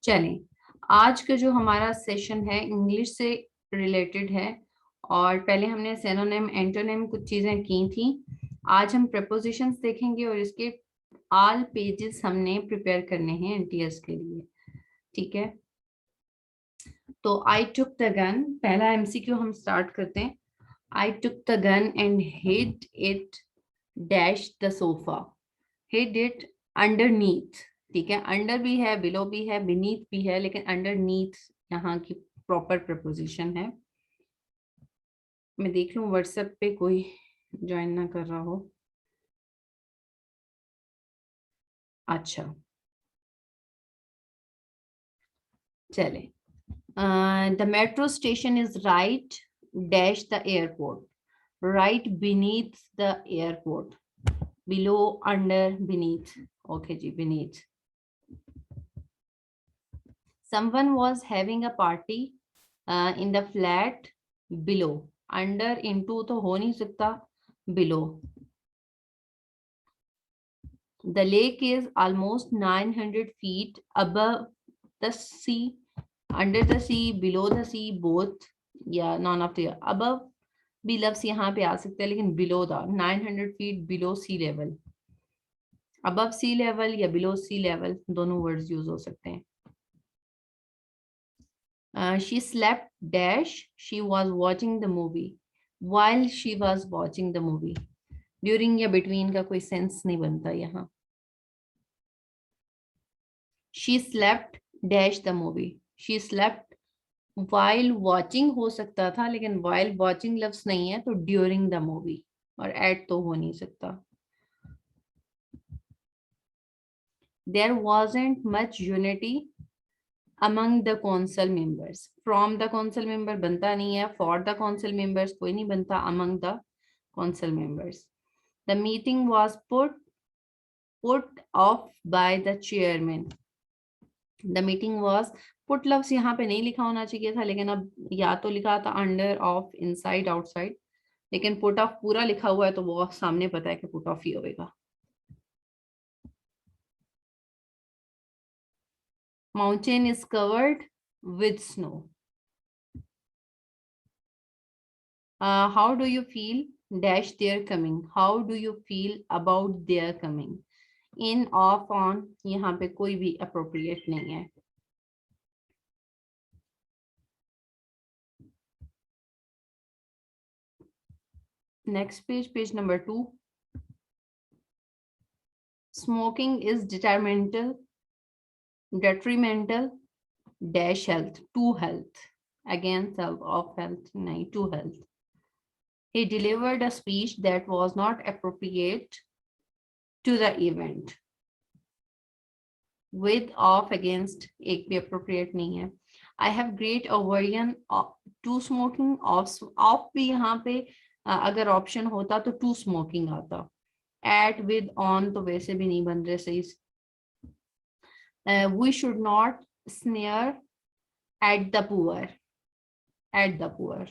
चलें, आज का जो हमारा सेशन है इंग्लिश से रिलेटेड है। और पहले हमने सिनोनिम एंटोनिम कुछ चीजें की थी। आज हम प्रपोजिशंस देखेंगे और इसके ऑल पेजेस हमने प्रिपेयर करने हैं एनटीएस के लिए। ठीक है, तो आई टुक द गन, पहला एमसीक्यू हम स्टार्ट करते हैं। I took the gun and hid it dash the sofa. Hid it underneath. ठीक है, अंडर भी है, बिलो भी है, बीनीथ भी है, लेकिन अंडरनीथ यहाँ की प्रॉपर प्रपोजिशन है। मैं देख लूं व्हाट्सएप पे कोई ज्वाइन ना कर रहा हो। अच्छा, चले। The metro station is right dash the airport. Right beneath the airport. Below, under, beneath. Okay जी, beneath. Someone was having a party in the flat below. Under, into तो हो नहीं सकता, below. The lake is almost 900 feet above the sea. Under the sea, below the sea, both या none of the above भी लफ्ज यहाँ पे आ सकते हैं, लेकिन below the 900 feet below sea level. above sea level या below sea level दोनों words use हो सकते हैं. She slept dash she was watching the movie. While she was watching the movie. During या between का कोई sense नहीं बनता यहाँ. She slept dash the movie. She slept while watching हो सकता था, लेकिन while watching लफ्ज नहीं है तो during the movie, और at तो हो नहीं सकता. There wasn't much unity among the council members. From the council member बनता नहीं है, for the council members कोई नहीं बनता, among the council members. The meeting was put off by the chairman. The meeting was put लफ्ज यहाँ पे नहीं लिखा होना चाहिए था, लेकिन अब या तो लिखा था under, off, inside, outside, लेकिन put off पूरा लिखा हुआ है तो वो सामने पता है कि put off ही होगा. Mountain is covered with snow. How do you feel dash their coming? How do you feel about their coming? In, off, on, यहाँ पे कोई भी appropriate नहीं है. Next page, page number 2. Smoking is detrimental dash health, to health. Again, self of health, nahi, to health. He delivered a speech that was not appropriate to the event. With, off, against, एक भी appropriate नहीं है. I have great aversion to smoking. Off भी यहाँ पे अगर option होता तो to smoking आता. At, with, on तो वैसे भी नहीं बन रहे सही. We should not sneer at the poor. At the poor.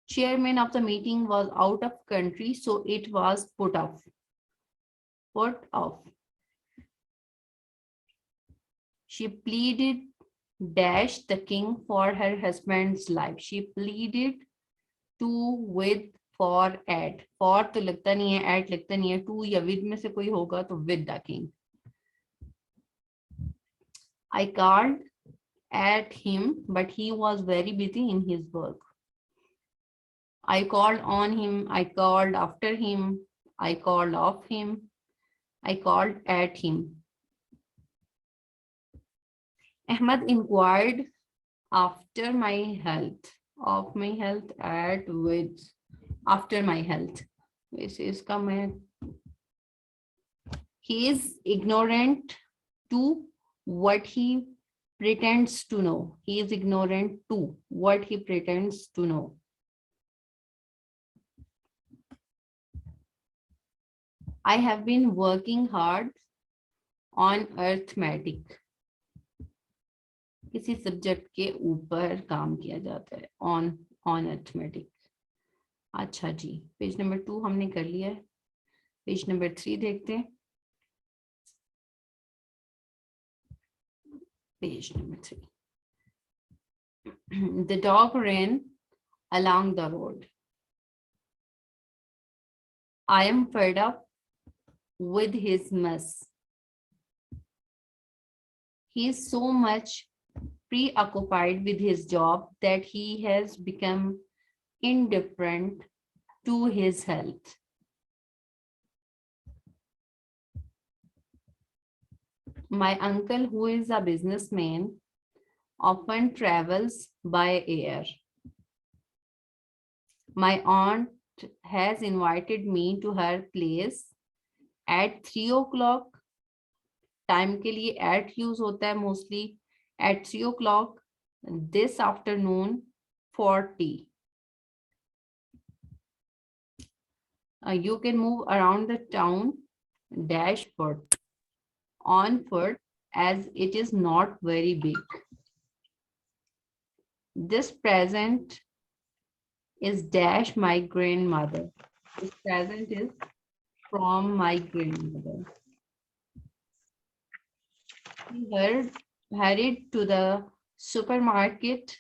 Chairman of the meeting was out of country, so it was put off. Put off. She pleaded dash the king for her husband's life. She pleaded to, with, for, at. For तो लगता नहीं है, at लगता नहीं है, to या with में से कोई होगा तो with the king. I called at him, but he was very busy in his work. I called on him, I called after him, I called off him, I called at him. Ahmad inquired after my health, of my health, at, with, after my health. वैसे इसका मैं, he is ignorant to what he pretends to know. He is ignorant to what he pretends to know. I have been working hard on arithmetic. किसी subject के ऊपर काम किया जाता है, on ऑन अर्थमेटिक। अच्छा जी, पेज नंबर 2 हमने कर लिया है। पेज नंबर 3 देखते हैं। Page number 3, the dog ran along the road. I am fed up with his mess. He is so much preoccupied with his job that he has become indifferent to his health. My uncle, who is a businessman, often travels by air. My aunt has invited me to her place at 3 o'clock. Time के लिए at use होता है mostly. At 3 o'clock this afternoon for tea. You can move around the town dash foot, on foot, as it is not very big. This present is dash my grandmother. This present is from my grandmother. He hurried to the supermarket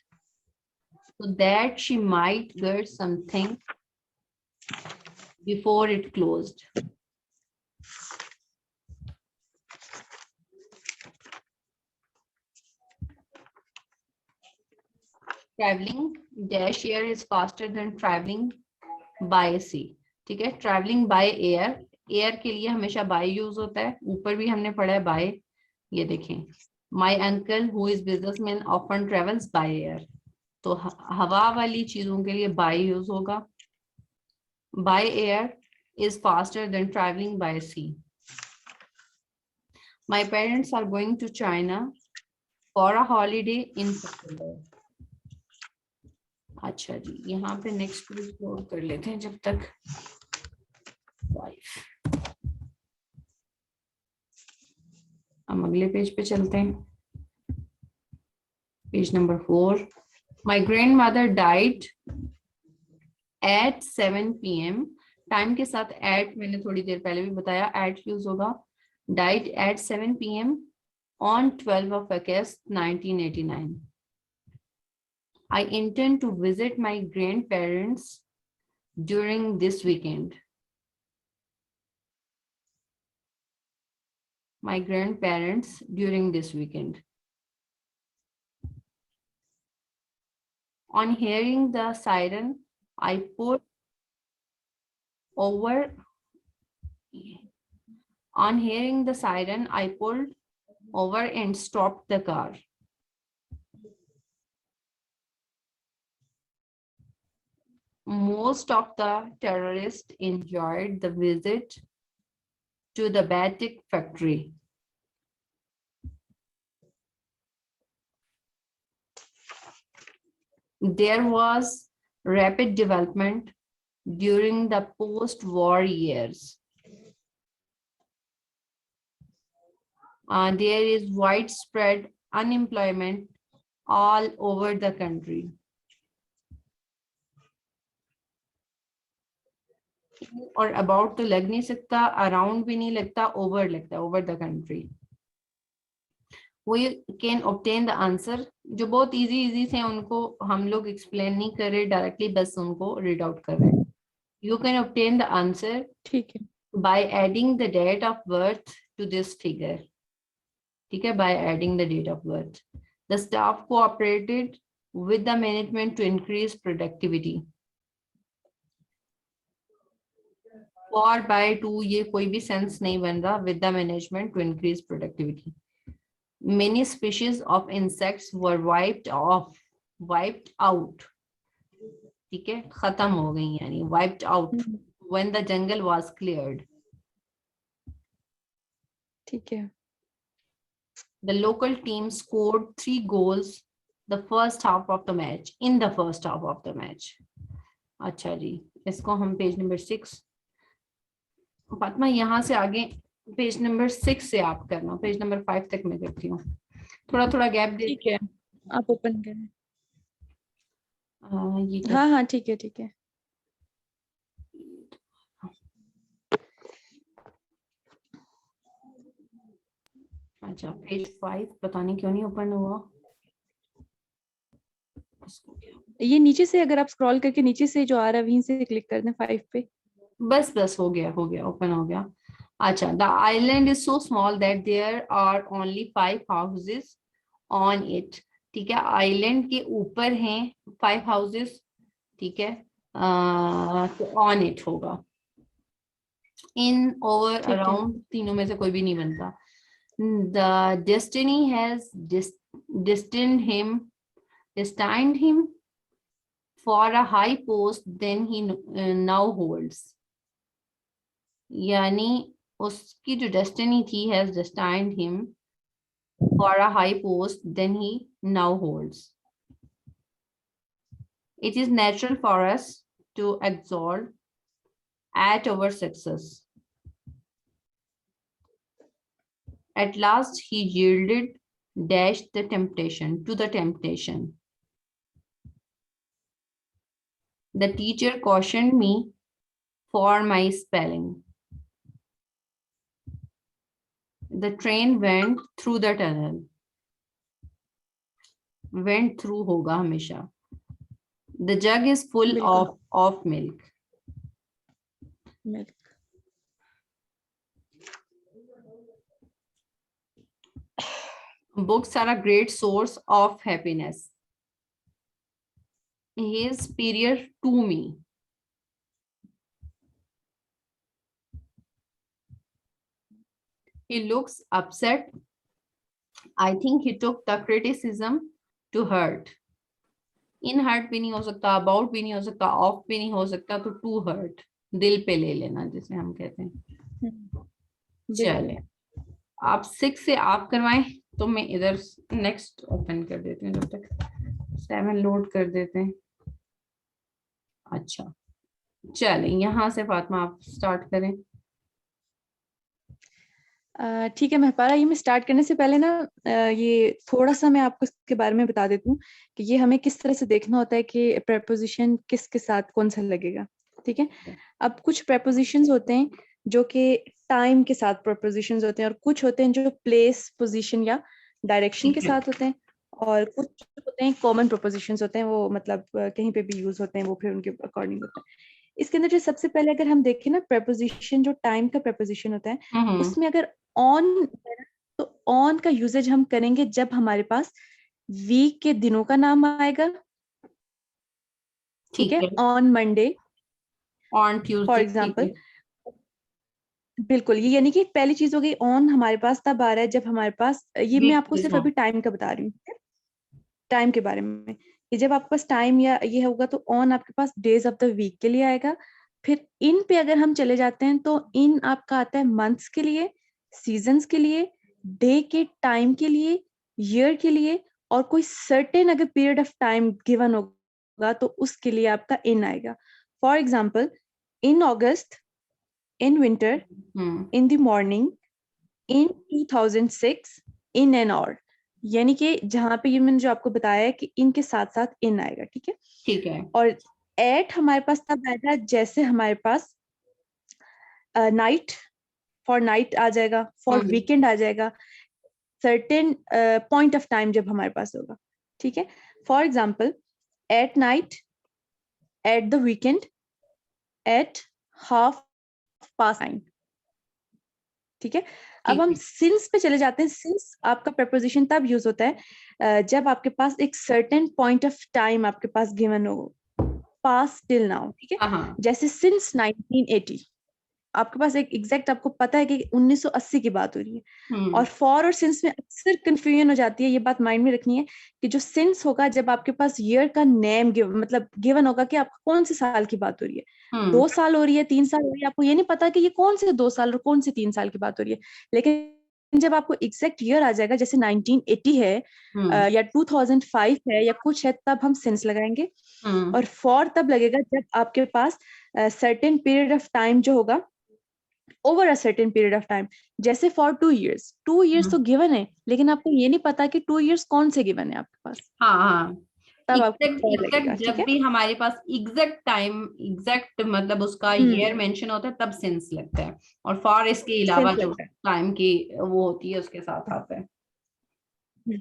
so that she might get something before it closed. Traveling dash air is faster than traveling by sea. ठीक है, traveling by air, air के लिए हमेशा by use होता है. ऊपर भी हमने पढ़ा है by. ये देखें, my uncle who is businessman often travels by air. तो हवा वाली चीजों के लिए by यूज होगा. By air is faster than traveling by sea. My parents are going to China for a holiday in September. अच्छा जी, यहाँ पे नेक्स्ट पेज लोड कर लेते हैं जब तक. हम अगले पेज पे चलते हैं. Page number 4. My grandmother died at 7 p.m. Time के साथ at मैंने थोड़ी देर पहले भी बताया at यूज होगा. Died at 7 p.m. on 12 of August 1989. I intend to visit my grandparents during this weekend. My grandparents during this weekend. On hearing the siren, I pulled over. On hearing the siren, I pulled over and stopped the car. Most of the terrorists enjoyed the visit to the Batik factory. There was rapid development during the post-war years. There is widespread unemployment all over the country. और about तो लग नहीं सकता, around भी नहीं लगता, over लगता, over the country. We can obtain the answer. जो बहुत easy से उनको हम लोग explain नहीं कर रहे directly, बस उनको read out कर रहे हैं. You can obtain the answer ठीक है. by adding the date of birth to this figure. ठीक है, by adding the date of birth. The staff cooperated with the management to increase productivity. For by to ये कोई भी sense नहीं बन रहा. With the management to increase productivity. Many species of insects were wiped out. ठीक है, खत्म हो गई यानी wiped out when the jungle was cleared. ठीक है. The local team scored 3 goals the first half of the match. In the first half of the match. अच्छा जी, इसको हम पेज नंबर 6. फातिमा यहाँ से आगे पेज नंबर 6 से आप करना. पेज नंबर 5 तक मैं करती हूँ. थोड़ा थोड़ा गैप दे. ठीक है, आप ओपन करें. ये कर हाँ हाँ ठीक है ठीक है। अच्छा, पेज 5 पता नहीं क्यों नहीं ओपन हुआ। उसको क्या, ये नीचे से अगर आप स्क्रॉल करके नीचे से जो आ रहा है वहीं से क्लिक कर दें 5 पे। बस बस हो गया ओपन हो गया। अच्छा, the island is so small that there are only 5 houses on it. ठीक है, आइलैंड के ऊपर हैं 5 हाउसेस। ठीक है, तो ऑन इट होगा। इन, ओवर, ठीक है। अराउंड, तीनों में से कोई भी नहीं बनता। The destiny has destined him for a high post than he now holds। यानी उसकी जो डेस्टिनी थी has destined him for a high post than he now holds। It is natural for us to exult at our success। At last he yielded dash the temptation to the temptation। The teacher cautioned me for my spelling। The train went through the tunnel। Went through होगा हमेशा। The jug is full बिल्कुल। of milk। Milk. Books are a great source of happiness। He is superior to me। He looks upset। I think he took the criticism to heart। In hurt भी नहीं हो सकता, about भी नहीं हो सकता, off भी नहीं हो सकता, तो to hurt, दिल पे ले लेना जिसे हम कहते हैं। बिल्कुल। चले, आप 6 से आप करवाएं तो मैं इधर नेक्स्ट ओपन कर देती हूँ, जब तक 7 लोड कर देते हैं। अच्छा, चले यहाँ से फातिमा आप स्टार्ट करें। ठीक है महपारा, ये मैं स्टार्ट करने से पहले ना ये थोड़ा सा मैं आपको इसके बारे में बता देती हूँ कि ये हमें किस तरह से देखना होता है कि प्रेपोजिशन किसके साथ कौन सा लगेगा। ठीक है, अब कुछ प्रेपोजिशंस होते हैं जो कि टाइम के साथ प्रेपोजिशंस होते हैं, और कुछ होते हैं जो प्लेस, पोजीशन या डायरेक्शन के ठीक है, साथ होते हैं, और कुछ होते हैं कॉमन प्रेपोजिशंस होते हैं, वो मतलब कहीं पे भी यूज होते हैं, वो फिर उनके अकॉर्डिंग होता है। इसके अंदर जो सबसे पहले अगर हम देखें ना, प्रेपोजिशन जो टाइम का प्रेपोजिशन होता है उसमें अगर ऑन, तो ऑन का यूजेज हम करेंगे जब हमारे पास वीक के दिनों का नाम आएगा। ठीक ठीक है, है, on Monday on for Tuesday, ठीक एग्जाम्पल। है। बिल्कुल, ये यानी कि पहली चीज हो गई, ऑन हमारे पास तब आ रहा है जब हमारे पास, ये मैं वीक आपको के सिर्फ साथ, अभी टाइम का बता रही हूँ, टाइम के बारे में, कि जब आपके पास टाइम या ये होगा तो ऑन आपके पास डेज ऑफ द वीक के लिए आएगा। फिर इन पे अगर हम चले जाते हैं तो इन आपका आता है मंथ्स के लिए, सीजन्स के लिए, डे के टाइम के लिए, ईयर के लिए, और कोई सर्टेन अगर पीरियड ऑफ टाइम गिवन होगा तो उसके लिए आपका इन आएगा। For example, in August, in winter, hmm, in the morning, in 2006, in an और, यानी कि जहां पे ये मैंने जो आपको बताया है कि इनके साथ साथ इन आएगा। ठीक है, ठीक है, और एट हमारे पास तब आएगा जैसे हमारे पास नाइट, फॉर नाइट आ जाएगा, फॉर हम्म, वीकेंड आ जाएगा, सर्टेन पॉइंट ऑफ टाइम जब हमारे पास होगा। ठीक है, for example, at night, at the weekend, at half past 9। ठीक है, अब ठीक हम है, सिंस पे चले जाते हैं। सिंस आपका प्रपोजिशन तब यूज होता है जब आपके पास एक सर्टेन पॉइंट ऑफ टाइम आपके पास गिवन हो, पास टिल नाउ। ठीक है, हाँ हाँ, जैसे सिंस 1980, आपके पास एक एग्जैक्ट आपको पता है कि 1980 की बात हो रही है। और फॉर और सिंस में अक्सर कंफ्यूजन हो जाती है, ये बात माइंड में रखनी है कि जो सिंस होगा जब आपके पास ईयर का नेम मतलब गिवन होगा कि आपको कौन से साल की बात हो रही है, हम्म, 2 साल हो रही है, 3 साल हो रही है, आपको ये नहीं पता कि ये कौन से 2 साल और कौन से 3 साल की बात हो रही है। लेकिन जब आपको एग्जैक्ट ईयर आ जाएगा, जैसे 1980 है हम्म, या 2005 है या कुछ है, तब हम सिंस लगाएंगे। हम्म, और फॉर तब लगेगा जब आपके पास सर्टेन पीरियड ऑफ टाइम जो होगा, over a certain period of time, जैसे फॉर 2 इयर्स। 2 इयर्स तो गिवन है, लेकिन आपको ये नहीं पता कि 2 इयर्स कौन से गिवन है आपके पास। हाँ हाँ, तब आपको एग्जैक्ट fair लगेगा, एग्जैक्ट ठीक जब है। भी हमारे पास एग्जैक्ट टाइम, एग्जैक्ट मतलब उसका हम्म, ईयर मेंशन होता है, तब सेंस लगता है। और फॉर इसके अलावा सेंस जो लगता है। टाइम की वो होती है उसके साथ आता है। हम्म।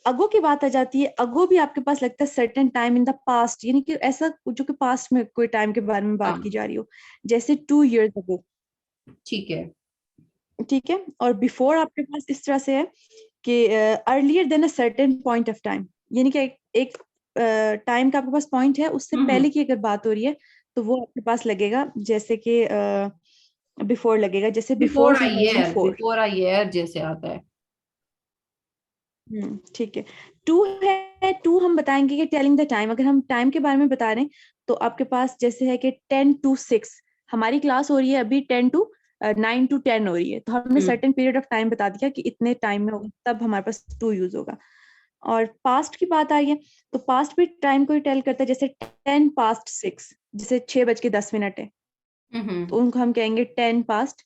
अगो की बात आ जाती है। अगो भी आपके पास लगता है certain time in the past, यानी कि ऐसा जो कि पास्ट में कोई टाइम के बारे में बात की हाँ, जा रही हो, जैसे 2 years अगो, ठीक है। ठीक है। और बिफोर आपके पास इस तरह से है कि earlier than a certain point of time, यानी कि एक टाइम का आपके पास पॉइंट है, उससे हम्म। पहले की अगर बात हो रही है तो वो आपके पास लगेगा जैसे कि बिफोर लगेगा, जैसे before before a year, 2004। Before a year जैसे आता है। ठीक है। टू है, टू हम बताएंगे कि टेलिंग द टाइम, अगर हम टाइम के बारे में बता रहे हैं तो आपके पास जैसे है कि 10 to 6, हमारी क्लास हो रही है अभी 9 to 10 हो रही है, तो हमने हम्म। सर्टेन पीरियड ऑफ टाइम बता दिया कि इतने टाइम में होगा, तब हमारे पास टू यूज होगा। और पास्ट की बात आई है तो पास्ट भी टाइम को ही टेल करता है, जैसे 10 past 6, जैसे 6:10 है, तो हम्म। उनको हम कहेंगे 10 past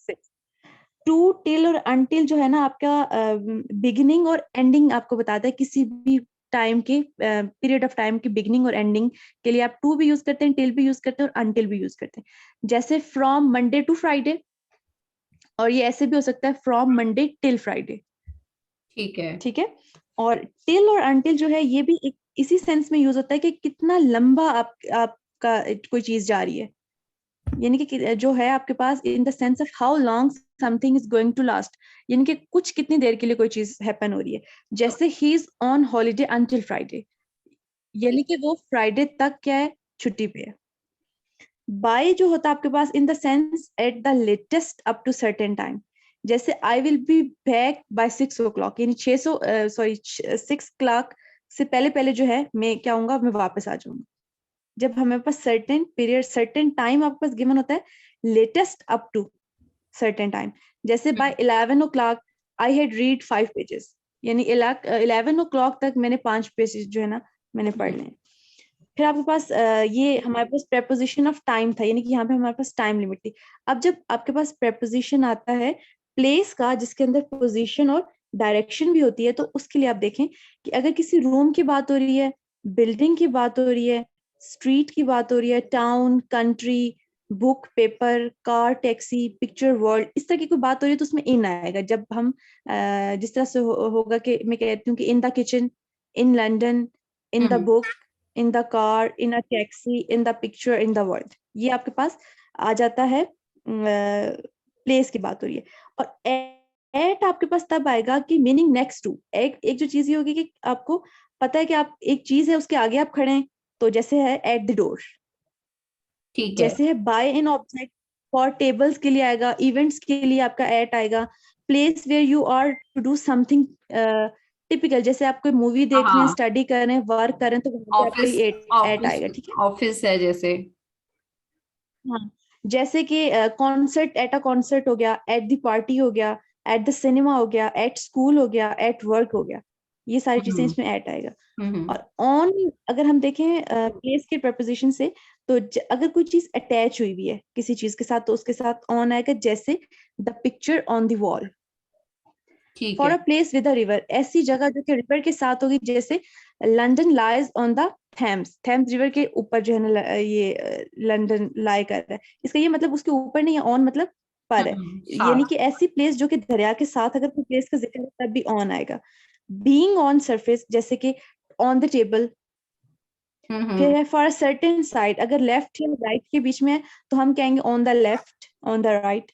6। टू, टिल और अनटिल जो है ना आपका बिगिनिंग और एंडिंग आपको बताता है किसी भी टाइम के पीरियड ऑफ टाइम की बिगिनिंग और एंडिंग के लिए आप टू भी यूज करते हैं, टिल भी यूज करते हैं और अनटिल भी यूज करते हैं। जैसे फ्रॉम मंडे टू फ्राइडे, और ये ऐसे भी हो सकता है फ्रॉम मंडे टिल फ्राइडे, ठीक है। ठीक है। और टिल और अनटिल जो है ये भी एक इसी सेंस में यूज होता है कि कितना लंबा आपका कोई चीज जा रही है, यानी कि जो है आपके पास in the sense of how long something is going to last, यानी कि कुछ कितनी देर के लिए कोई चीज हैपन हो रही है। जैसे he is on holiday until Friday, यानी कि वो फ्राइडे तक क्या है, छुट्टी पे है। बाय जो होता है आपके पास in the sense at the latest up to certain time, जैसे I will be back by 6 o'clock, यानी 600 सॉरी 6 o'clock से पहले पहले जो है मैं क्या हूँगा, मैं वापस आ जाऊंगा। जब हमारे पास सर्टेन पीरियड सर्टेन टाइम आपके पास गिवन होता है latest up to certain time, जैसे by 11 o'clock I had read 5 pages, यानी 11 o'clock तक मैंने 5 पेजेस जो है ना मैंने पढ़ लिए। फिर आपके पास ये हमारे पास प्रेपोजिशन ऑफ टाइम था, यानी कि यहाँ पे हमारे पास टाइम लिमिट थी। अब जब आपके पास प्रेपोजिशन आता है प्लेस का, जिसके अंदर पोजीशन और डायरेक्शन भी होती है, तो उसके लिए आप देखें कि अगर किसी रूम की बात हो रही है, बिल्डिंग की बात हो रही है, स्ट्रीट की बात हो रही है, town, country, book, paper, car, taxi, picture, world, इस तरह की कोई बात हो रही है तो उसमें इन आएगा। जब हम जिस तरह से होगा कि मैं कहती हूँ कि in the kitchen, in London, in the hmm. Book, in the car, in a taxi, in the picture, in the world, ये आपके पास आ जाता है। प्लेस की बात हो रही है। और एट आपके पास तब आएगा कि मीनिंग नेक्स्ट टू, एक एक जो चीज ये होगी कि आपको पता है कि आप एक चीज है उसके आगे आप खड़े हैं, तो जैसे है एट द डोर, ठीक है। जैसे है by an object, for tables के लिए आएगा, इवेंट्स के लिए आपका एट आएगा, place where you are to do something typical, जैसे आप कोई मूवी हाँ देख रहे हैं, हाँ, स्टडी कर रहे हैं, वर्क कर रहे हैं, तो वहां पे आपका ऑफिस, ये एट ऑफिस, आएगा, ठीक है। ऑफिस है जैसे। हाँ, जैसे कि कॉन्सर्ट, एट अ कॉन्सर्ट हो गया, एट द पार्टी हो गया, एट द सिनेमा हो गया, एट स्कूल हो गया, एट वर्क हो गया, ये सारी चीजें हम्म। इसमें एट आएगा। हम्म। और ऑन अगर हम देखें प्लेस के प्रपोजिशन से, तो अगर कोई चीज अटैच हुई हुई है किसी चीज के साथ तो उसके साथ ऑन आएगा, जैसे the picture on the wall. ठीक फॉर है। A place with a river, ऐसी जगह जो कि रिवर के साथ होगी, जैसे London lies on the Thames, Thames river के ऊपर जो है ना ये लंदन लाई कर रहा है, इसका ये मतलब उसके ऊपर नहीं है, ऑन मतलब पर है, यानी साथ। कि ऐसी प्लेस जो कि दरिया के साथ अगर कोई प्लेस का जिक्र है तब भी ऑन आएगा। बीइंग ऑन सरफेस, जैसे कि ऑन द टेबल। फिर हम्म। है फॉर अ सर्टेन साइड, अगर लेफ्ट या राइट के बीच में है तो हम कहेंगे on the left, on the right.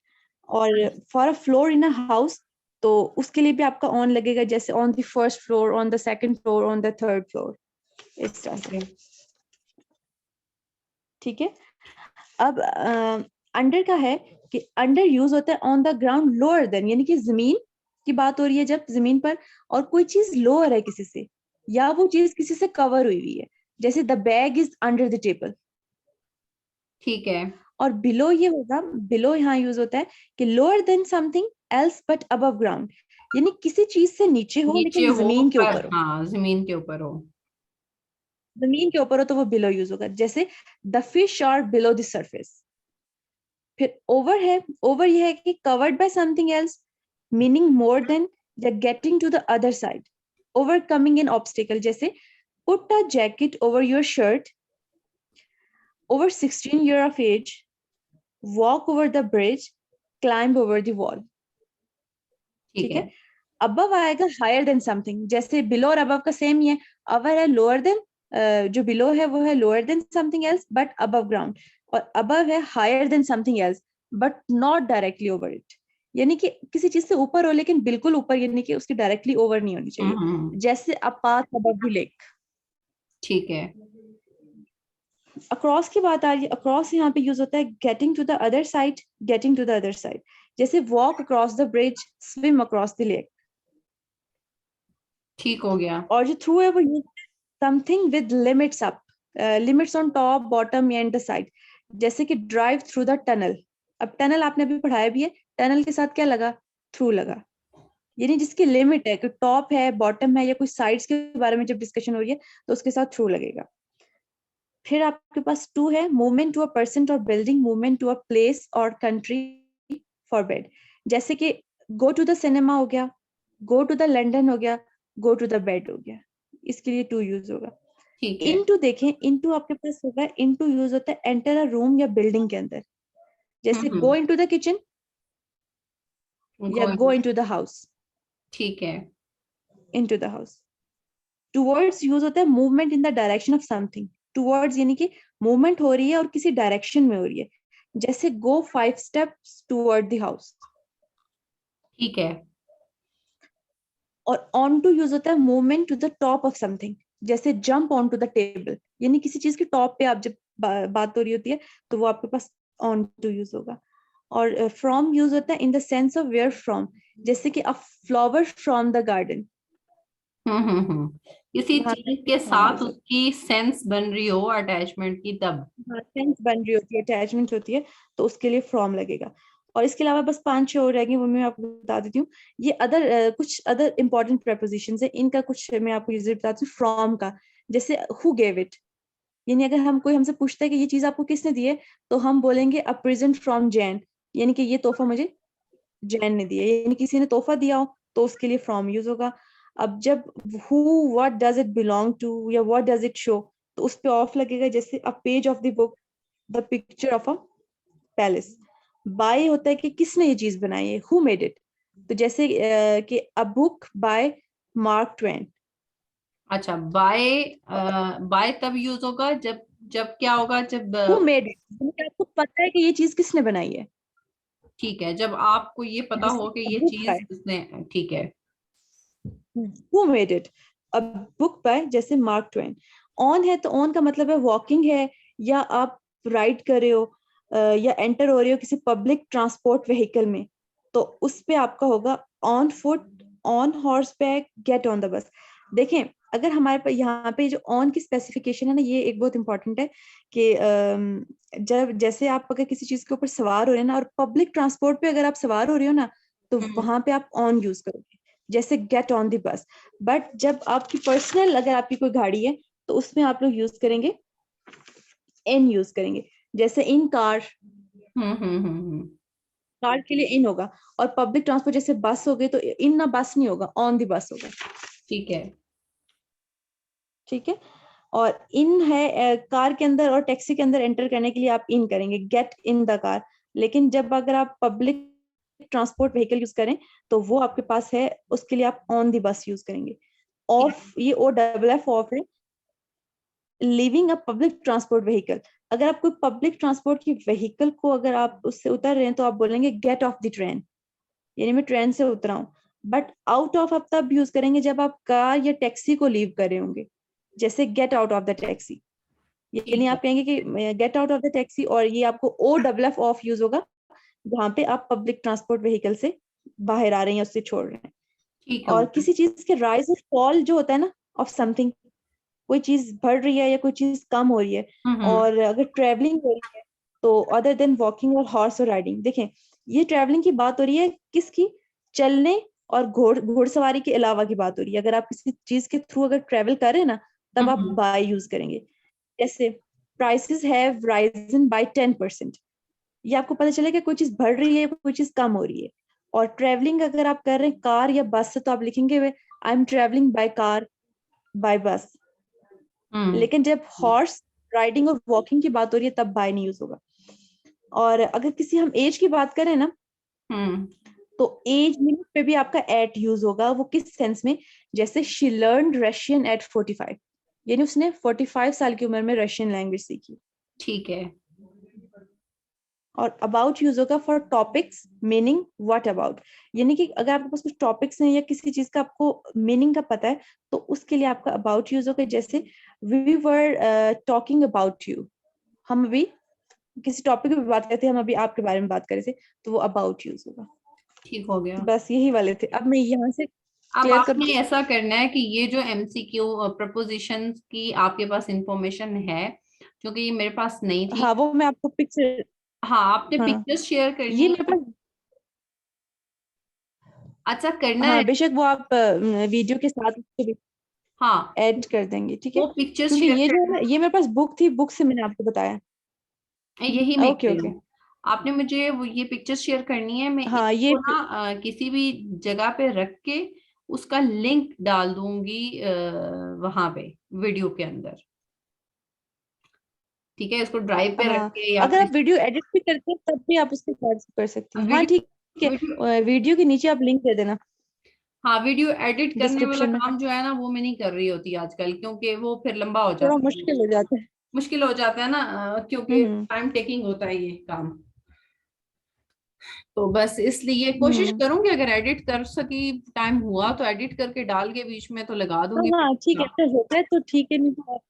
और for a floor in a house, तो उसके लिए भी आपका ऑन लगेगा, जैसे on the first floor, on the second floor, on the third floor, इस तरह से, ठीक है। अब अंडर का है कि अंडर यूज होता है on the ground lower than, यानी कि जमीन की बात हो रही है जब जमीन पर और कोई चीज लोअर है किसी से, या वो चीज किसी से कवर हुई हुई है, जैसे the bag is under the table. ठीक है। और बिलो ये होगा, बिलो यहाँ यूज होता है कि lower than something else but above ground, यानी किसी चीज से नीचे हो नीचे लेकिन हो जमीन के पर, ऊपर हो। हाँ जमीन के ऊपर हो। जमीन के ऊपर हो तो वो बिलो यूज होगा, जैसे the fish are below the surface. फिर ओवर है, ओवर ये है कि covered by something else, meaning more than या getting to the other side, overcoming an obstacle, जैसे put a jacket over your shirt, over 16 year of age, walk over the bridge, climb over the wall. ठीक ठीक है. है. above आएगा higher than something, जैसे below और above का same ही है. अवर है lower than, जो below है वो है lower than something else but above ground, और above है higher than something else but not directly over it. यानी कि किसी चीज से ऊपर हो लेकिन बिल्कुल ऊपर, यानी कि उसकी डायरेक्टली ओवर नहीं होनी चाहिए. जैसे a path above the lake. ठीक है. अक्रॉस की बात आ रही है. अक्रॉस यहाँ पे यूज होता है getting to the other side, getting to the other side. जैसे walk across the bridge, swim across the lake. ठीक हो गया. और जो थ्रू है वो use something with limits up, limits on top, bottom and the side. जैसे कि ड्राइव थ्रू द टनल. अब टनल आपने अभी पढ़ाया भी है, टनल के साथ क्या लगा? थ्रू लगा. यानी जिसकी लिमिट है कि टॉप है, बॉटम है, या कोई साइड्स के बारे में जब डिस्कशन हो रही है तो उसके साथ थ्रू लगेगा. फिर आपके पास टू है मूवमेंट टू अ पर्सन और building, movement to a place और कंट्री फॉर बेड. जैसे कि गो टू द सिनेमा हो गया, गो टू द लंदन हो गया, गो टू द बेड हो गया. इसके लिए टू यूज होगा. ठीक है. इनटू देखें, इनटू आपके पास होगा, इनटू यूज होता है एंटर अ रूम या बिल्डिंग के अंदर. जैसे गो इनटू द किचन या गो इनटू द हाउस. ठीक है. Into the house. Towards use होता है movement in the direction of something. Towards यानी कि मूवमेंट हो रही है और किसी डायरेक्शन में हो रही है. जैसे go 5 steps toward the house. ठीक है. और ऑन टू यूज होता है movement to the top of something. जैसे jump onto the table, यानी किसी चीज के टॉप पे आप जब बात हो रही होती है तो वो आपके पास ऑन टू यूज होगा. और फ्रॉम यूज होता है in the sense of where from. जैसे कि a flower from the garden. किसी चीज के साथ उसकी सेंस बन रही हो अटैचमेंट की तब. सेंस बन रही होती है, अटैचमेंट होती है, तो उसके लिए फ्रॉम लगेगा. और इसके अलावा बस 5-6 और रहेंगे, वो मैं आपको बता देती हूँ. ये अदर कुछ अदर इंपॉर्टेंट प्रेपोजिशंस है, इनका कुछ मैं आपको यूजली बताती हूँ. फ्रॉम का जैसे हु गेव इट, यानी अगर हम कोई हमसे पूछता है कि ये चीज आपको किसने दी है, तो हम बोलेंगे अ प्रेजेंट फ्रॉम जैन, यानी कि ये तोहफा मुझे जैन ने दिया, यानी किसी ने तोहफा दिया हो तो उसके लिए फ्रॉम यूज होगा. अब जब who what does it belong to या व्हाट डज इट शो, तो उस पे ऑफ लगेगा. जैसे a page of the book, the picture of a palace. By होता है कि किसने ये चीज बनाई है, हु मेड इट. तो जैसे कि a book by mark Twain. अच्छा. बाय. बाय तब यूज होगा जब जब क्या होगा, जब हु मेड इट, आपको पता है कि ये चीज किसने बनाई है. ठीक है, जब आपको ये पता जैसे हो कि अ ये बुक चीज बाय, उसने. ठीक है. Who made it. A book by जैसे मार्क ट्वेन. ऑन है तो ऑन का मतलब है वॉकिंग है, या आप राइड कर रहे हो, या एंटर हो रहे हो किसी पब्लिक ट्रांसपोर्ट व्हीकल में, तो उस पे आपका होगा on foot, on horse back, get on the bus. देखें, अगर हमारे पास यहाँ पे जो ऑन की स्पेसिफिकेशन है ना, ये एक बहुत इंपॉर्टेंट है कि जब जैसे आप अगर किसी चीज के ऊपर सवार हो रहे हैं ना, और पब्लिक ट्रांसपोर्ट पे अगर आप सवार हो रहे हो ना, तो वहां पे आप ऑन यूज करोगे. जैसे get on the bus. But जब आपकी पर्सनल अगर आपकी कोई गाड़ी है, तो उसमें आप लोग यूज करेंगे, इन यूज करेंगे. जैसे इन कार, कार के लिए इन होगा. और पब्लिक ट्रांसपोर्ट जैसे बस हो गई तो इन ना बस नहीं होगा, ऑन द बस होगा. ठीक है. ठीक है. और इन है कार के अंदर और टैक्सी के अंदर एंटर करने के लिए आप इन करेंगे, गेट इन द कार. लेकिन जब अगर आप पब्लिक ट्रांसपोर्ट व्हीकल यूज करें तो वो आपके पास है, उसके लिए आप ऑन द बस यूज करेंगे. ऑफ, ये ओ डबल एफ ऑफ है. Living a public transport vehicle, अगर आप कोई पब्लिक ट्रांसपोर्ट की व्हीकल को अगर आप उससे उतर रहे हैं तो आप बोलेंगे गेट ऑफ द ट्रेन, यानी मैं ट्रेन से उतरा हूं. बट आउट ऑफ आप तब यूज करेंगे जब आप कार या टैक्सी को लीव कर रहे होंगे. जैसे get out of the taxi, यानी ठीक है. आप कहेंगे कि get out of the taxi, और ये आपको O double F off use होगा जहाँ पे आप पब्लिक ट्रांसपोर्ट व्हीकल से बाहर आ रहे हैं, उससे छोड़ रहे हैं. ठीक है. और किसी चीज के राइज और फॉल जो होता है ना, ऑफ समथिंग, कोई चीज बढ़ रही है या कोई चीज कम हो रही है. और अगर ट्रेवलिंग हो रही है तो अदर देन वॉकिंग और हॉर्स और राइडिंग. देखें, ये ट्रेवलिंग की बात हो रही है किसकी? चलने और घोड़सवारी के अलावा की बात हो रही है. अगर आप किसी चीज के थ्रू अगर ट्रेवल कर रहे हैं ना, तब आप बाय यूज करेंगे. जैसे प्राइसेस हैव राइजन बाय 10%, ये आपको पता चलेगा कि कोई चीज बढ़ रही है, कोई चीज कम हो रही है. और ट्रेवलिंग अगर आप कर रहे हैं कार या बस से, तो आप लिखेंगे I am travelling by car, by bus. लेकिन जब हॉर्स राइडिंग और वॉकिंग की बात हो रही है तब बाय नहीं यूज होगा। और अगर किसी हम एज की बात करें ना, तो एज लिमिट पे भी आपका एट यूज होगा। वो किस सेंस में, जैसे शी लर्न रशियन एट 45, यानी उसने 45 साल की उम्र में रशियन लैंग्वेज सीखी। ठीक है। और अबाउट यूज होगा for topics, meaning, what about, यानी कि अगर आपके पास कुछ टॉपिक्स हैं या किसी चीज का आपको मीनिंग का पता है तो उसके लिए आपका अबाउट यूज होगा। जैसे we were talking about you, हम अभी किसी टॉपिक पे बात करते हैं, हम अभी आपके बारे में बात कर रहे थे, तो वो अबाउट यूज होगा। ठीक हो गया। बस यही वाले थे। अब मैं यहाँ से अब क्लियर कर आपने दूं? ऐसा करना है कि ये जो एमसीक्यू प्रपोजिशंस की आपके पास इंफॉर्मेशन है, क्योंकि ये मेरे पास नहीं थी। हाँ, वो मैं आपको पिक्चर, हाँ, आपने हाँ पिक्चर्स शेयर ये करनी मेरे है। पास, अच्छा करना है। हाँ बेशक वो आप वीडियो के साथ उसको भी हाँ, ऐड कर देंगे, ठीक है। वो पिक्चर्स क्योंकि शेयर ये जो है करना ना, ये मेरे पास बुक थी, बुक से मैंने आपको बताया। है, यही मैं कह ओके रही ओके। हूँ। आपने मुझे वो ये पिक्चर्स शेयर करनी है, मैं हाँ ये इसको ना किसी भी जगह पे रख के उसका लिंक डाल दूंगी वहां पे वीडियो के अंदर। ठीक है, इसको ड्राइव पे रख हाँ, के या अगर फिर आप वीडियो एडिट भी करते हैं तब भी आप उसके साथ कर सकती हैं। हाँ ठीक है, वीडियो वीडियो के नीचे आप लिंक दे देना हाँ, वीडियो एडिट करने वाला डिस्क्रिप्शन में। काम जो है ना, वो मैं नहीं कर रही होती आजकल, क्योंकि वो फिर लंबा हो थोड़ा जाता है। मुश्किल हो जाता है। मुश्किल हो जाता है ना, क्योंकि हम्म टाइम टेकिंग होता है ये काम। तो बस इसलिए कोशिश हम्म। करूंगी, अगर एडिट कर सकी, टाइम हुआ तो एडिट करके डाल के बीच में तो लगा हाँ दूंगी हाँ ठीक है, फिर। अगर होता है तो ठीक है, नहीं तो आप,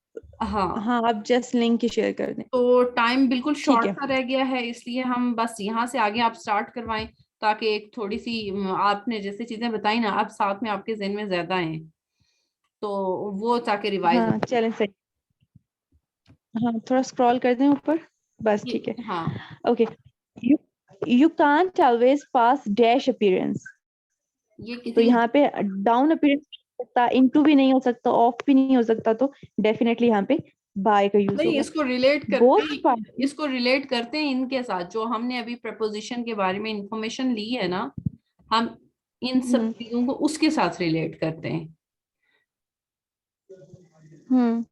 हाँ, हाँ आप जस्ट लिंक ही शेयर कर दें। तो टाइम बिल्कुल ठीक शॉर्ट है। सा रह गया है, इसलिए हम बस यहाँ से आगे आप स्टार्ट करवाएं, ताकि एक थोड़ी सी आपने जैसे चीजें बताई ना, अब साथ में आपके जहन में ज्यादा हैं, तो वो ताकि रिवाइज हाँ हो। चलें सही। हाँ थोड़ा स्क्रॉल कर दें ऊपर, बस ठीक है। हाँ, okay, you you can't always pass dash appearance, ये तो किसी यहाँ पे डाउन अपीयरेंस हो सकता, इनटू भी नहीं हो सकता, ऑफ भी नहीं हो सकता, तो डेफिनेटली यहाँ पे बाय का यूज नहीं, होगा। इसको रिलेट करते बोथ हैं, पार्टी, इसको रिलेट करते हैं इनके साथ जो हमने अभी प्रपोजिशन के बारे में इंफॉर्मेशन ली है ना, हम इन सब हम्म चीजों को उसके साथ रिलेट करते हैं। हम्म,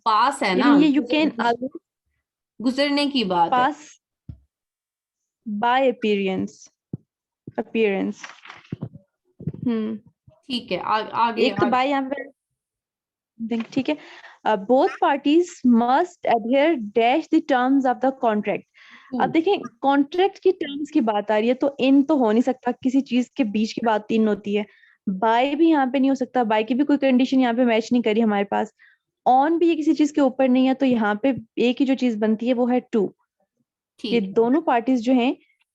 पास है यानी ना, ये यू कैन गुजरने की बात है। पास बाय अपीयरेंस, अपीयरेंस। हम्म, ठीक है, आगे एक तो आगे। बाय यहाँ पे ठीक है। Both parties must adhere dash the terms of the contract. To. अब देखें, कॉन्ट्रैक्ट की टर्म्स की बात आ रही है तो इन तो हो नहीं सकता, किसी चीज के बीच की बात इन होती है। बाय भी यहाँ पे नहीं हो सकता, बाय की भी कोई कंडीशन यहाँ पे मैच नहीं करी हमारे पास। ऑन भी ये किसी चीज के ऊपर नहीं है, तो यहाँ पे एक ही जो चीज बनती है वो है टू। ये ठीक है। दोनों पार्टीज जो हैं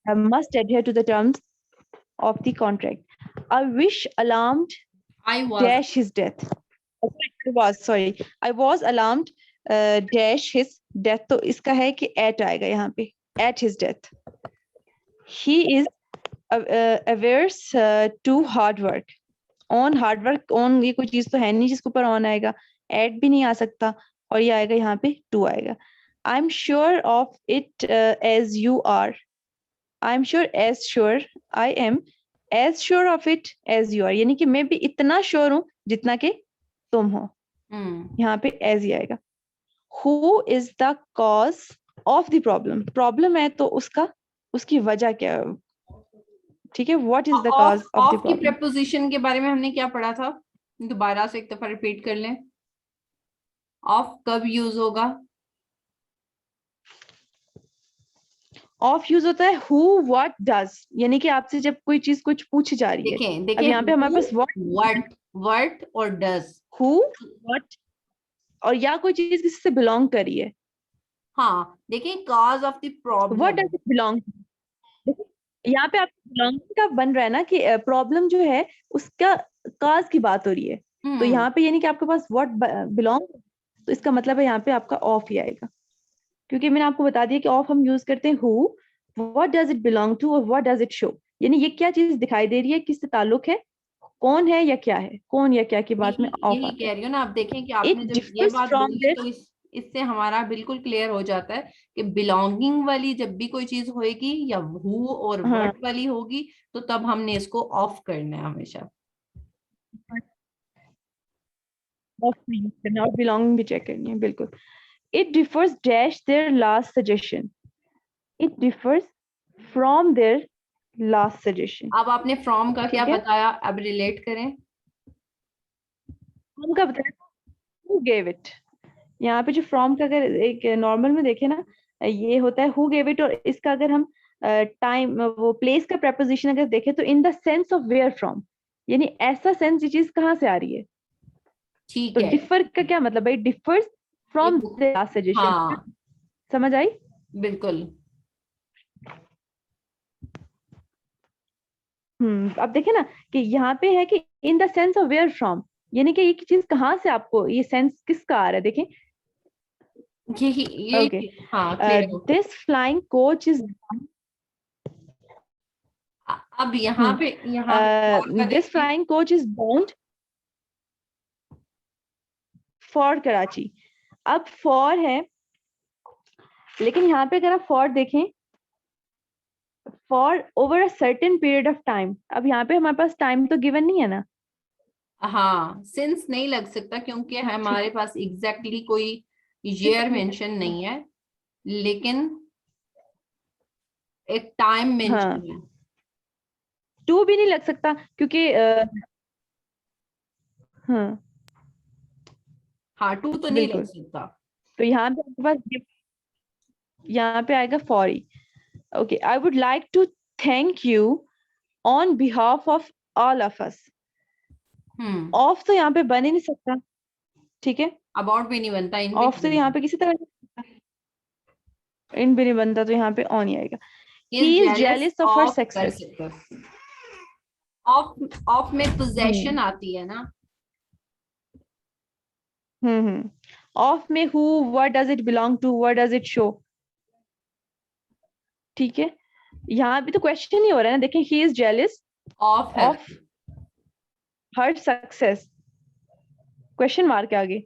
must adhere to the terms of the contract. I wish alarmed I was. dash his death, I was alarmed dash his death, तो इसका है कि at आएगा यहाँ पे, at his death. He is averse to hard work. On hard work, on ये कोई चीज तो है नहीं जिसके ऊपर on आएगा, at भी नहीं आ सकता, और ये आएगा यहाँ पे to आएगा। I'm sure of it as you are. I'm sure as sure, I am as sure of it as you are, यानी कि मैं भी इतना श्योर हूँ जितना कि तुम हो। हम्म। यहाँ पे एज ही आएगा। Who is the cause of the problem, problem है तो उसका, उसकी वजह क्या है, ठीक है। What is the of cause of the of की प्रॉब्लम। प्रेपोजिशन के बारे में हमने क्या पढ़ा था, दोबारा से एक दफा रिपीट कर लें। ऑफ कब यूज होगा? ऑफ यूज होता है हु व्हाट डज, यानी कि आपसे जब कोई चीज कुछ पूछी जा रही है। देखें अब देखें, यहाँ पे हमारे who, pass what, what, what और डज। हु व्हाट, और या कोई चीज किसी से बिलोंग करी है। हाँ, देखें, cause of the what problem. Does it belong, यहाँ पे आपको बिलोंगिंग का बन रहा है ना कि प्रॉब्लम जो है उसका काज की बात हो रही है। तो हम्म। यहाँ पे यानी कि आपके पास व्हाट बिलोंग, तो इसका मतलब है यहाँ पे आपका ऑफ ही आएगा। क्योंकि मैंने आपको बता दिया कि ऑफ हम यूज करते हैं who, what does it belong to और व्हाट डज इट शो, यानी ये क्या चीज दिखाई दे रही है, किससे ताल्लुक है, कौन है या क्या है, कौन या क्या की बात में यही ऑफ यही आता कह है। रही हूँ ना, आप देखें कि इट आपने जब ये डिफर्स बात फ्रॉम बोली तो दिस। इससे हमारा बिल्कुल क्लियर हो जाता है कि बिलोंगिंग वाली जब भी कोई चीज होएगी या हु और हाँ व्हाट वाली होगी, तो तब हमने इसको ऑफ करना है हमेशा। ऑफ में यूज करना और बिलोंगिंग भी चेक करनी है, बिल्कुल। It differs dash their last suggestion, it differs from their last suggestion. अब आपने फ्रॉम का क्या ठीक है, बताया, अब रिलेट करें। फ्रॉम का बताया, हु गेव इट। यहाँ पे जो फ्रॉम का अगर एक नॉर्मल में देखे ना, ये होता है हु गेव इट, और इसका अगर हम टाइम वो प्लेस का प्रपोजिशन अगर देखें तो in the sense of where from, यानी ऐसा सेंस ये चीज कहाँ से आ रही है। ठीक तो है। डिफर का क्या मतलब है, डिफर्स ये फ्रॉम द लास्ट सजेशन। हाँ समझ आई? बिल्कुल। अब देखे ना कि यहाँ पे है कि in the sense of where from, यानी कि ये चीज कहाँ से आपको ये सेंस किसका आ रहा है, देखें। ये ओके, हाँ क्लियर हो। दिस फ्लाइंग कोच इज, अब यहाँ पे और का दिस देखिए। Flying coach is bound for Karachi. अब फॉर है, लेकिन यहाँ पे अगर आप फॉर देखें, for over a certain period of time, अब यहाँ पे हमारे पास टाइम तो गिवन नहीं है ना। हाँ सिंस नहीं लग सकता क्योंकि ठीक हमारे पास एग्जैक्टली कोई ईयर मेंशन है, नहीं है, लेकिन एक टाइम हाँ, मेंशन है। टू भी नहीं लग सकता क्योंकि हाँ, हाँ टू तो नहीं लग बिल्कुल। सकता। तो यहाँ पे आपके पास यहाँ पे आएगा for he. Okay, I would like to thank you on behalf of all of us. Hmm. Of तो यहाँ पे बन ही नहीं सकता, ठीक है, अबाउट भी नहीं बनता, इन भी ऑफ नहीं तो यहाँ बनता। पे किसी तरह इन भी नहीं बनता, तो यहाँ पे ऑन ही आएगा। He is he is jealous jealous of her of कर सक्सेस। सकते। ऑफ ऑफ में पोजेशन हम्म आती है ना। हम्म ऑफ में who, what does it belong to, what does it show. ठीक है, यहाँ भी तो क्वेश्चन ही हो रहा है ना, देखिए, ही इज जेलिस ऑफ है। Of her success, question mark के आगे।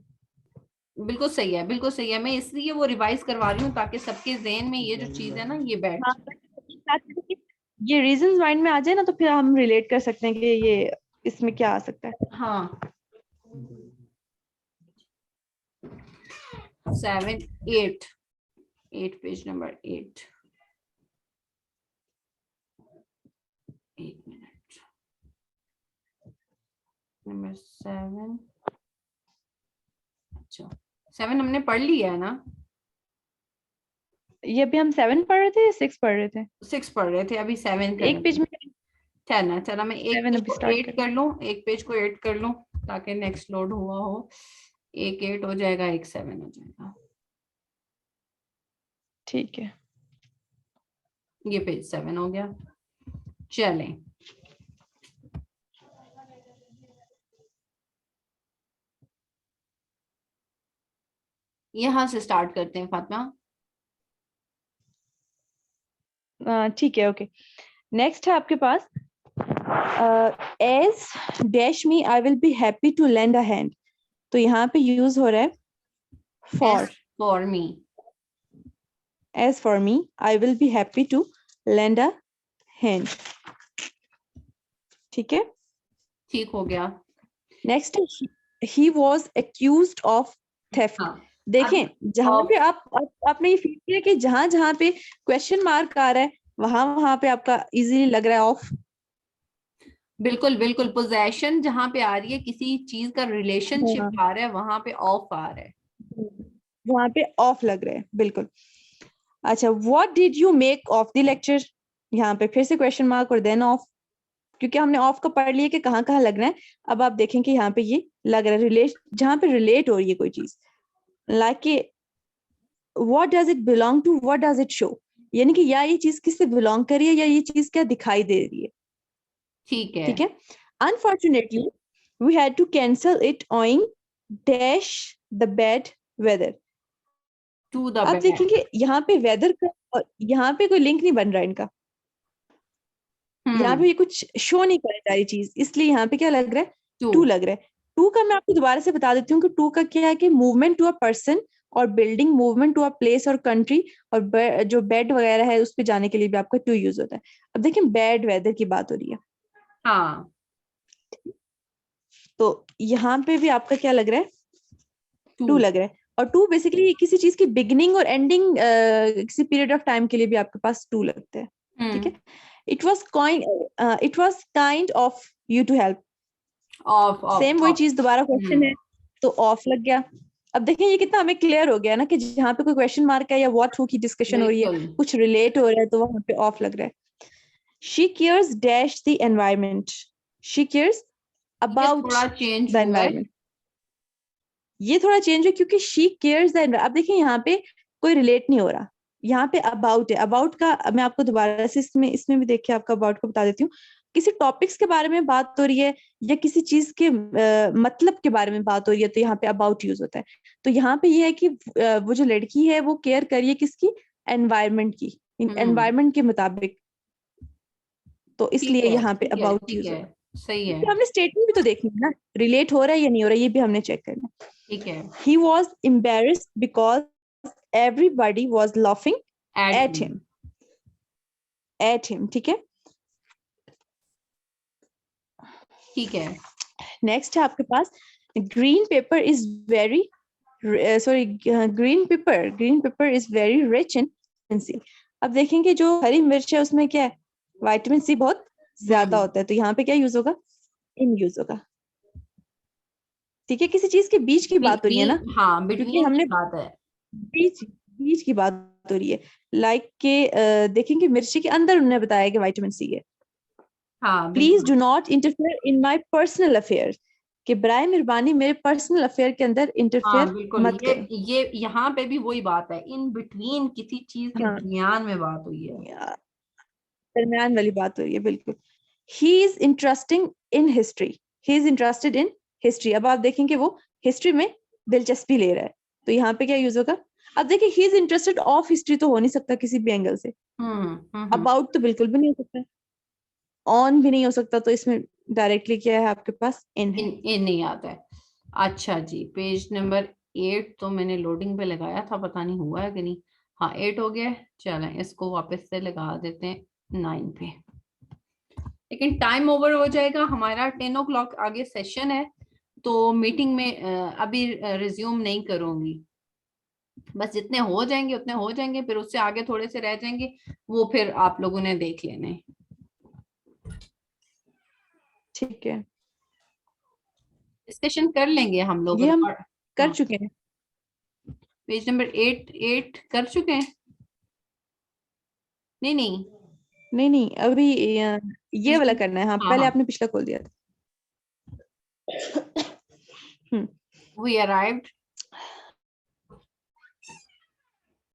बिल्कुल सही है, बिल्कुल सही है। मैं इसलिए वो रिवाइज करवा रही हूँ ताकि सबके जहन में ये जो चीज है ना ये बैठ हाँ, जाए। ये रीजंस माइंड में आ जाए ना, तो फिर हम रिलेट कर सकते हैं कि ये इसमें क्या आ सकता है। हाँ 7 8 8 पेज नंबर 8। एक मिनट, नंबर 7। अच्छा 7 हमने पढ़ लिया है ना। ये अभी हम 7 पढ़ रहे थे या 6 पढ़ रहे थे? 6 पढ़ रहे थे, अभी 7 एक पेज करेंगे। में 10 है, चला मैं एक 7 पेज अभी को स्टार्ट 8 कर। कर लूं, एक पेज को 8 कर लूं ताकि नेक्स्ट लोड हुआ हो। एक 8 हो जाएगा, एक 7 हो जाएगा। ठीक है, ये पेज 7 हो गया। चलें, यहां से स्टार्ट करते हैं फातिमा। ठीक है, ओके। नेक्स्ट है आपके पास, as dash me I will be happy to lend a hand. तो यहाँ पे यूज हो रहा है as for. For me. As for me I will be happy to lend a hand. ठीक है, ठीक हो गया। Next he was accused of theft. हाँ देखें, अब जहां पे ऑफ, आपने ये फील किया कि जहां जहां पे क्वेश्चन मार्क आ रहा है, वहां वहां पे आपका इजीली लग रहा है ऑफ। बिल्कुल बिल्कुल। पोजेशन जहां पे आ रही है, किसी चीज का हाँ, रिलेशनशिप आ रहा है, वहां पे ऑफ आ रहा है। वहां पे ऑफ लग रहा है, बिल्कुल। अच्छा, what did you make of the lecture. यहाँ पे फिर से क्वेश्चन मार्क और देन ऑफ, क्योंकि हमने ऑफ का पढ़ लिया कि कहाँ कहाँ लगना है। अब आप देखें कि यहाँ पे ये लग रहा है रिलेट, जहां पे रिलेट हो रही है कोई चीज, लाइक कि what does it belong to, what does it show, यानी कि या ये चीज किससे बिलोंग कर रही है या ये चीज क्या दिखाई दे रही है। ठीक है। ठीक है, unfortunately we had to cancel it owing dash the bad weather. To the आप बैड। देखेंगे यहाँ पे वेदर का और यहाँ पे कोई लिंक नहीं बन रहा है इनका। यहाँ हम्म। पे ये कुछ शो नहीं कर रहा है चीज, इसलिए यहाँ पे क्या लग रहा है, टू। टू लग रहा है। टू का मैं आपको दोबारा से बता देती हूँ कि टू का क्या है कि मूवमेंट टू अ पर्सन और building, movement to a place और कंट्री, और जो बेड वगैरह है उस पे जाने के लिए भी आपका टू यूज होता है। अब देखिए, बैड वेदर की बात हो रही है, हाँ तो यहाँ पे भी आपका क्या लग रहा है, टू लग रहा है, और टू बेसिकली किसी चीज की बिगिनिंग और एंडिंग किसी पीरियड ऑफ टाइम के लिए भी आपके पास टू लगते हैं, ठीक है। It was kind of you to help, of same वही चीज दोबारा क्वेश्चन है तो ऑफ लग गया। अब देखें ये कितना हमें क्लियर हो गया ना कि जहाँ पे कोई क्वेश्चन मार्क है या व्हाट हु की डिस्कशन हो रही है, कुछ रिलेट हो रहा है तो वहां पे ऑफ लग रहा है। She cares dash the environment, she cares about the environment. ये थोड़ा चेंज है क्योंकि शी केयर्स द, अब देखिए यहाँ पे कोई रिलेट नहीं हो रहा, यहाँ पे अबाउट है। अबाउट का मैं आपको दोबारा से इसमें भी देखिए आपका अबाउट को बता देती हूँ। किसी टॉपिक्स के बारे में बात हो रही है या किसी चीज के मतलब के बारे में बात हो रही है तो यहाँ पे अबाउट यूज होता है। तो यहाँ पे ये है कि वो जो लड़की है वो केयर कर रही है किसकी, एनवायरमेंट की, एनवायरमेंट के मुताबिक, तो इसलिए यहाँ पे अबाउट यूज होता है। सही है। हमने स्टेटमेंट भी तो देखनी है ना, रिलेट हो रहा है या नहीं हो रहा है, ये भी हमने चेक करना है। ठीक है। He was embarrassed because everybody was laughing at him. ठीक है। ठीक है। नेक्स्ट है आपके पास green pepper is very green pepper is very rich in vitamin C. अब देखेंगे जो हरी मिर्च है उसमें क्या है, विटामिन सी बहुत ज्यादा होता है, तो यहाँ पे क्या यूज होगा, इन यूज होगा, ठीक है। किसी चीज के बीच की बात हो रही है ना, हाँ, क्योंकि हमने बात है, बीच की बात हो रही है, लाइक के देखेंगे मिर्ची के अंदर उन्होंने बताया कि विटामिन सी है। हाँ, please do not interfere in my personal affair, कि बराए मेहरबानी मेरे पर्सनल अफेयर के अंदर इंटरफेयर मत करें। ये यहाँ पे भी वही बात है, इन बिटवीन किसी चीज के दरमियान में बात हुई है, दरमियान वाली बात हो रही है, बिल्कुल। He is interesting in history, he is interested in history. अब आप देखेंगे वो हिस्ट्री में दिलचस्पी ले रहा है, तो यहाँ पे क्या यूज होगा। अब देखिए he is interested of history तो हो नहीं सकता किसी भी एंगल से, अबाउट तो बिल्कुल भी नहीं हो सकता, ऑन भी नहीं हो सकता, तो इसमें डायरेक्टली क्या है आपके पास, इन है। इन नहीं आता है। अच्छा जी, पेज नंबर 8 तो मैंने लोडिंग पे लगाया था, पता नहीं हुआ है कि नहीं। हाँ, 8 हो गया। चलें इसको वापस से लगा देते हैं 9 पे, लेकिन टाइम ओवर हो जाएगा हमारा। 10 o'clock आगे सेशन है, तो मीटिंग में अभी रिज्यूम नहीं करूंगी। बस जितने हो जाएंगे उतने हो जाएंगे, फिर उससे आगे थोड़े से रह जाएंगे, वो फिर आप लोगों ने देख लेने। ठीक है, डिस्कशन कर लेंगे हम लोग। ये हम कर चुके हैं। पेज नंबर 8 कर चुके हैं। नहीं, अभी ये वाला करना है। हाँ, पहले आपने पिछला खोल दिया था। We arrived